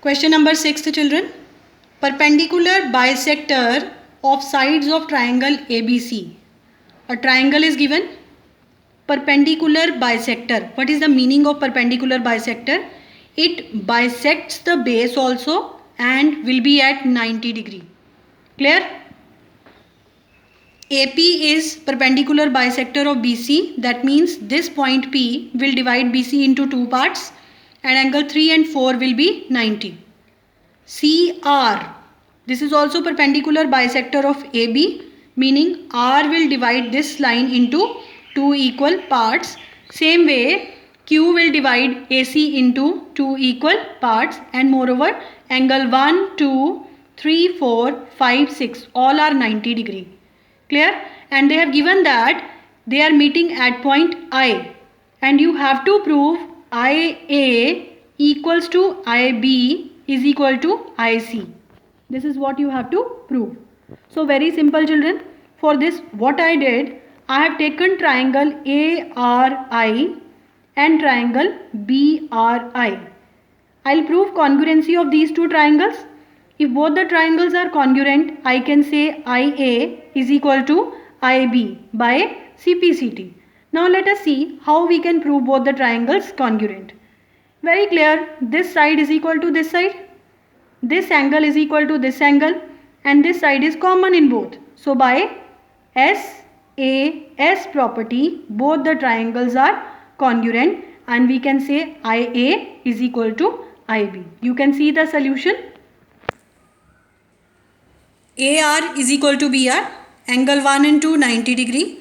Question number 6, children. Perpendicular bisector of sides of triangle ABC. A triangle is given. Perpendicular bisector. What is the meaning of perpendicular bisector? It bisects the base also and will be at 90 degree. Clear? AP is perpendicular bisector of BC. That means this point P will divide BC into two parts and angle 3 and 4 will be 90. CR. This is also perpendicular bisector of AB, meaning R will divide this line into two equal parts. Same way Q will divide AC into two equal parts, and moreover angle 1, 2, 3, 4, 5, 6 all are 90 degree. Clear? And they have given that they are meeting at point I, and you have to prove IA equals to IB is equal to IC. This is what you have to prove. So very simple, children. For this, what I did, I have taken triangle ARI and triangle BRI. I'll prove congruency of these two triangles. If both the triangles are congruent, I can say IA is equal to IB by CPCT. Now let us see how we can prove both the triangles congruent. Very clear, this side is equal to this side, this angle is equal to this angle, and this side is common in both. So by SAS property, both the triangles are congruent and we can say IA is equal to IB. You can see the solution. AR is equal to BR, angle 1 and 2 90 degree,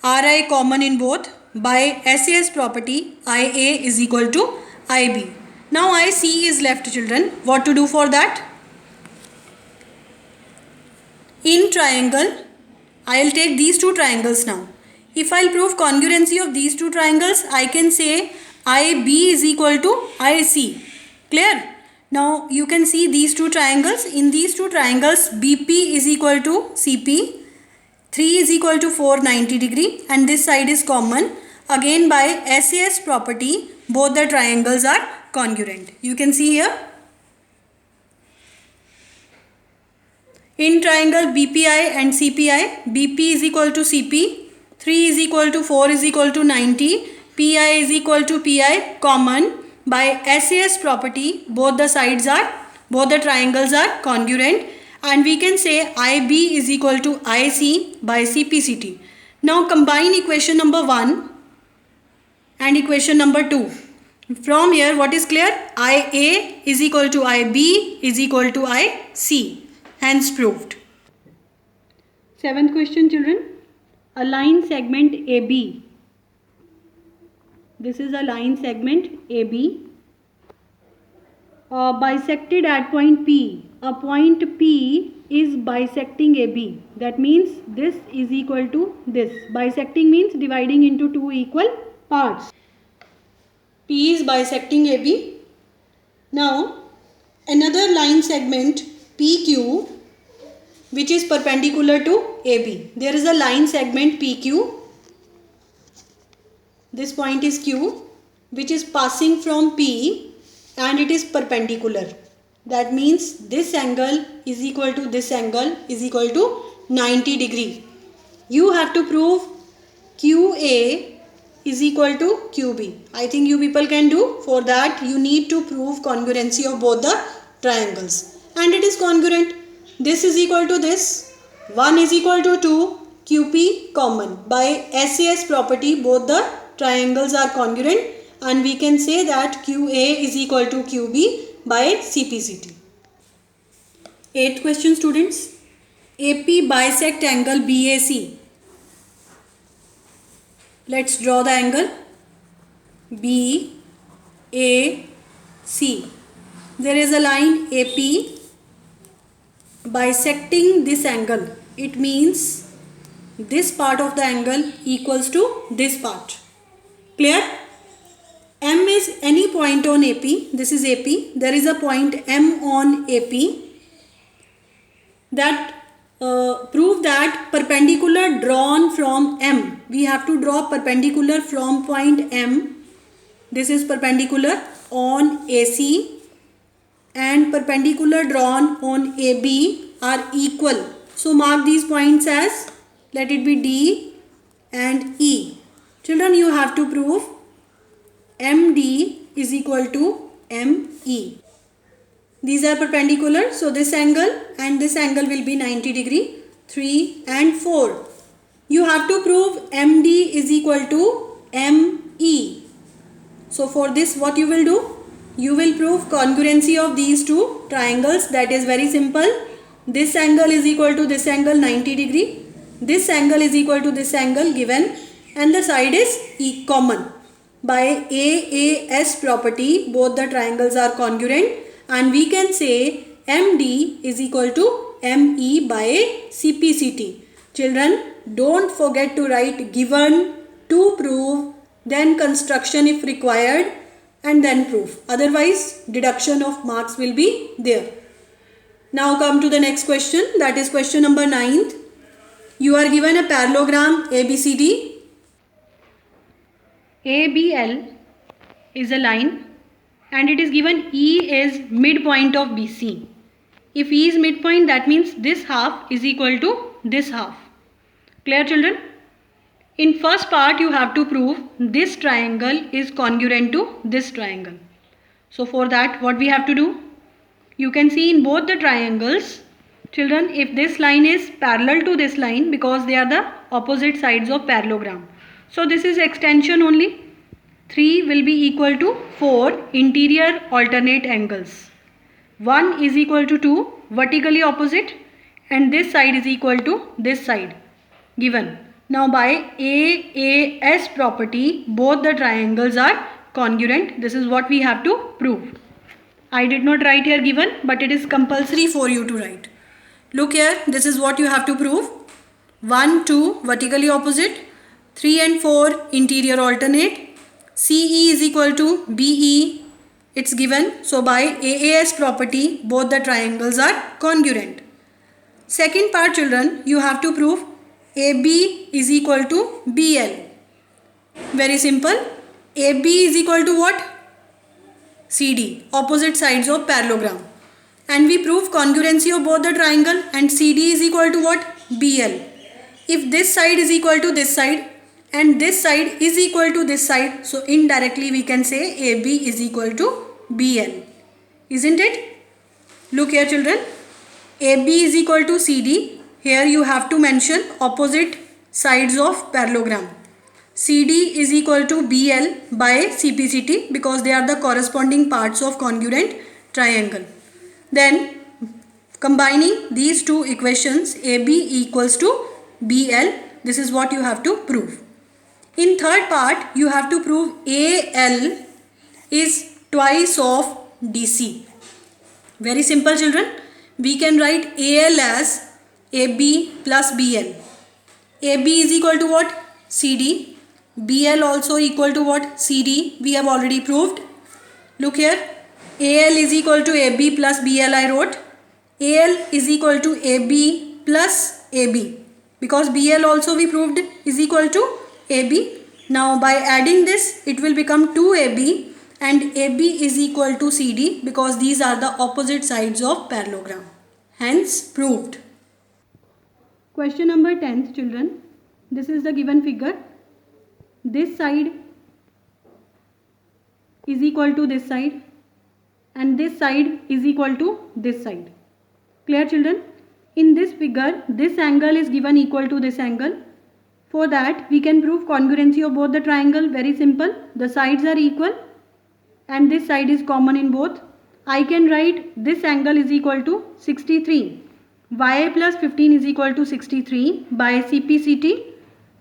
RI common in both. By SAS property, IA is equal to IB. Now IC is left, children. What to do for that? In triangle, I will take these two triangles now. If I will prove congruency of these two triangles, I can say IB is equal to IC. Clear? Now you can see these two triangles. In these two triangles, BP is equal to CP, 3 is equal to 490 degree, and this side is common. Again by SAS property, both the triangles are congruent. You can see here. In triangle BPI and CPI, BP is equal to CP, 3 is equal to 4 is equal to 90, PI is equal to PI common. By SAS property, both the triangles are congruent, and we can say IB is equal to IC by CPCT. Now combine equation number 1 and equation number 2. From here, what is clear? IA is equal to IB is equal to IC. Hence proved. 7th question, children. A line segment AB. This is a line segment AB bisected at point P. A point P is bisecting AB. That means this is equal to this. Bisecting means dividing into two equal parts. P is bisecting AB. Now another line segment PQ, which is perpendicular to AB. There is a line segment PQ. This point is Q, which is passing from P, and it is perpendicular. That means this angle is equal to this angle is equal to 90 degree. You have to prove QA is equal to QB. I think you people can do. For that you need to prove congruency of both the triangles. And it is congruent. This is equal to this. 1 is equal to 2. QP common. By SAS property, both the triangles are congruent, and we can say that QA is equal to QB by CPCT. 8th question, students. AP bisect angle BAC. Let's draw the angle BAC. There is a line AP bisecting this angle. It means this part of the angle equals to this part. Clear? M is any point on AP. This is AP. There is a point M on AP. That prove that perpendicular drawn from M. We have to draw perpendicular from point M. This is perpendicular on AC, and perpendicular drawn on AB are equal. So mark these points as, let it be D and E. Children, you have to prove MD is equal to ME. These are perpendicular, so this angle and this angle will be 90 degree, 3 and 4. You have to prove MD is equal to ME. So for this what you will do? You will prove congruency of these two triangles. That is very simple. This angle is equal to this angle 90 degree. This angle is equal to this angle given, and the side is common. By AAS property, both the triangles are congruent, and we can say MD is equal to ME by CPCT. Children, don't forget to write given, to prove, then construction if required, and then proof. Otherwise, deduction of marks will be there. Now come to the next question, that is question number 9. You are given a parallelogram ABCD. ABL is a line and it is given E is midpoint of BC. If E is midpoint, that means this half is equal to this half. Clear, children? In first part, you have to prove this triangle is congruent to this triangle. So for that, what we have to do? You can see in both the triangles, children, if this line is parallel to this line, because they are the opposite sides of parallelogram. So this is extension only. 3 will be equal to 4 interior alternate angles. 1 is equal to 2 vertically opposite, and this side is equal to this side given. Now by AAS property, both the triangles are congruent. This is what we have to prove. I did not write here given, but it is compulsory for you to write. Look here, this is what you have to prove. 1, 2 vertically opposite, 3 and 4 interior alternate, CE is equal to BE, it's given. So by AAS property, both the triangles are congruent. Second part, children, you have to prove AB is equal to BL. Very simple. AB is equal to what? CD, opposite sides of parallelogram. And we prove congruency of both the triangle, and CD is equal to what? BL. If this side is equal to this side and this side is equal to this side, so indirectly we can say AB is equal to BL. Isn't it? Look here, children. AB is equal to CD. Here you have to mention opposite sides of parallelogram. CD is equal to BL by CPCT because they are the corresponding parts of congruent triangle. Then combining these two equations, AB equals to BL, this is what you have to prove. In third part, you have to prove AL is twice of DC. Very simple, children. We can write AL as AB plus BL. AB is equal to what? CD. BL also equal to what? CD. We have already proved. Look here. AL is equal to AB plus BL I wrote. AL is equal to AB plus AB. Because BL also we proved is equal to AB. Now by adding this, it will become 2AB, and AB is equal to CD because these are the opposite sides of parallelogram. Hence proved. Question number 10th, children. This is the given figure. This side is equal to this side and this side is equal to this side. Clear, children? In this figure, this angle is given equal to this angle. For that, we can prove congruency of both the triangle. Very simple. The sides are equal and this side is common in both. I can write this angle is equal to 63. Y plus 15 is equal to 63. By CPCT,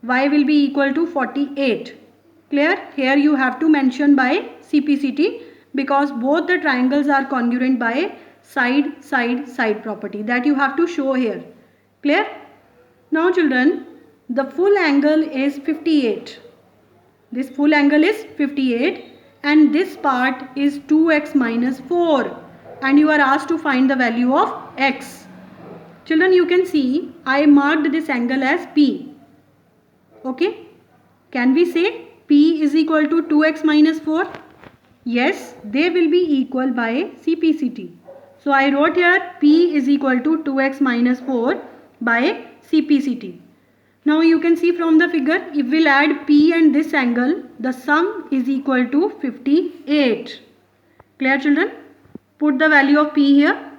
y will be equal to 48. Clear? Here you have to mention by CPCT because both the triangles are congruent by side, side, side property. That you have to show here. Clear? Now, children, the full angle is 58. This full angle is 58 and this part is 2x minus 4 and you are asked to find the value of x. Children, you can see I marked this angle as P. Okay. Can we say P is equal to 2x minus 4? Yes, they will be equal by CPCT. So I wrote here P is equal to 2x minus 4 by CPCT. Now you can see from the figure, if we'll add P and this angle, the sum is equal to 58. Clear children? Put the value of P here.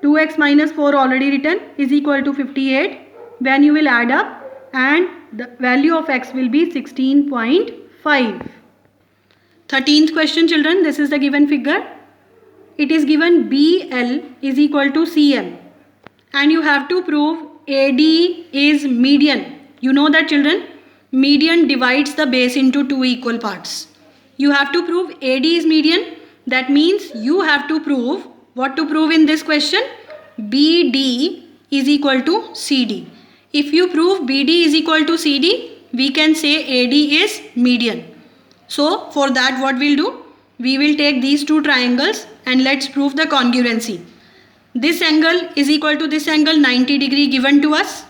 2x minus 4 already written is equal to 58. When you will add up, and the value of x will be 16.5. 13th question children, this is the given figure. It is given BL is equal to CM and you have to prove AD is median. You know that children, median divides the base into two equal parts. You have to prove AD is median. That means you have to prove, what to prove in this question? BD is equal to CD. If you prove BD is equal to CD, we can say AD is median. So for that what we'll do? We will take these two triangles and let's prove the congruency. This angle is equal to this angle 90 degree given to us.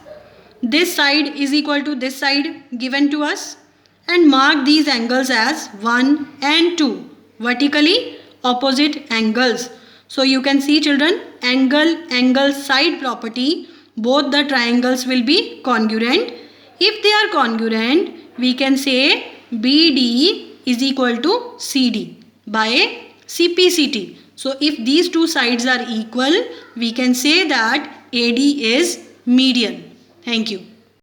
This side is equal to this side given to us. And mark these angles as 1 and 2. Vertically opposite angles. So you can see children, angle, side property, both the triangles will be congruent. If they are congruent, we can say BD is equal to CD by CPCT. So if these two sides are equal, we can say that AD is median. Thank you.